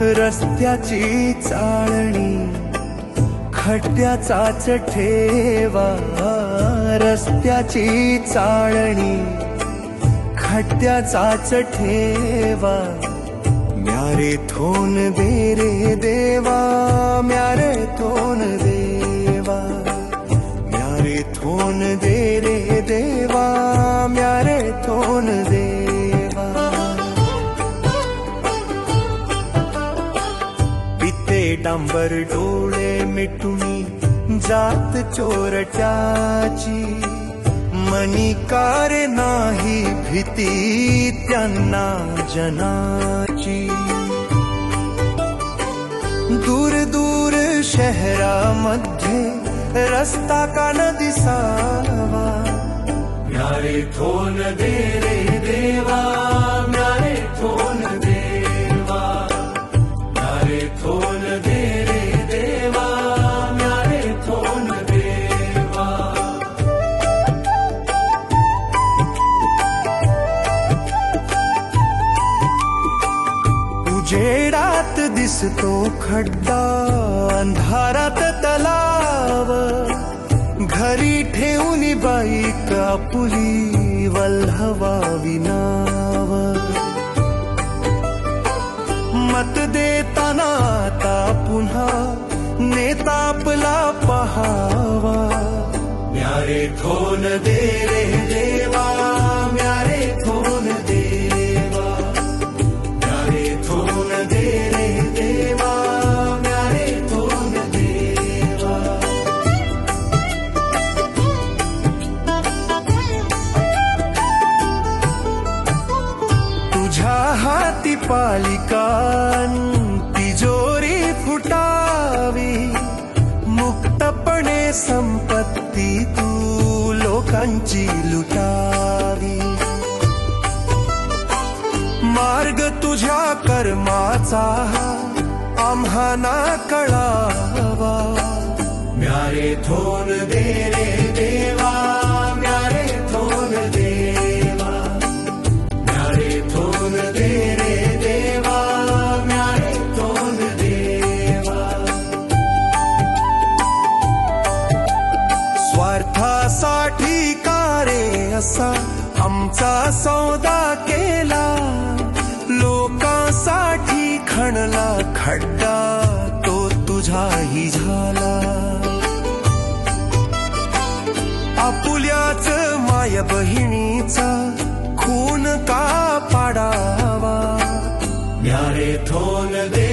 रस्त्याची चाळणी खड्ड्याचाच ठेवा, रस्त्याची चाळणी खड्ड्याचाच ठेवा। म्यारे थोन दे रे देवा, म्यारे थोन देवा, म्यारे थोन दे रे देवा, म्यारे थोन देवा। पिते डांबर डोळे मिटुनी जात चोरट्याची, मनी कारे नाही भीती त्यांना जनाची। दूर दूर शहरामध्ये रस्ता का न दिसावा, म्यारे थोन दे रे देवा, म्यारे थोन देवा, म्यारे थोन दे रे देवा, म्यारे थोन देवा। उजेडात दिसतो खड्डा, अंधारात तलाव, घरी ठेवून बाईक आपुली वल्हवावी नाव। मत देताना आता पुन्हा नेता आपला पहावा, म्यारे थोन दे रे देवा, म्यारे थोन देवा, म्यारे थोन दे रे देवा, म्यारे थोन देवा। तुझ्या हाती पालिकान तिजोरी फुटावी, मुक्तपणे संपत्ती तू लोकांची लुटावी। मार्ग तुझ्या कर्माचा आम्हाना कळावा, म्यारे थोन दे रे देवा, म्यारे थोन देवा, म्यारे थोन दे रे देवा, म्यारे थोन देवा। स्वार्थासाठी का रे असा आमचा सौदा केला, लोकांसाठी खणला खड्डा तो तुझाही झाला। आपुल्याच माय बहिणीचा खून का पाडावा, म्यारे थोन दे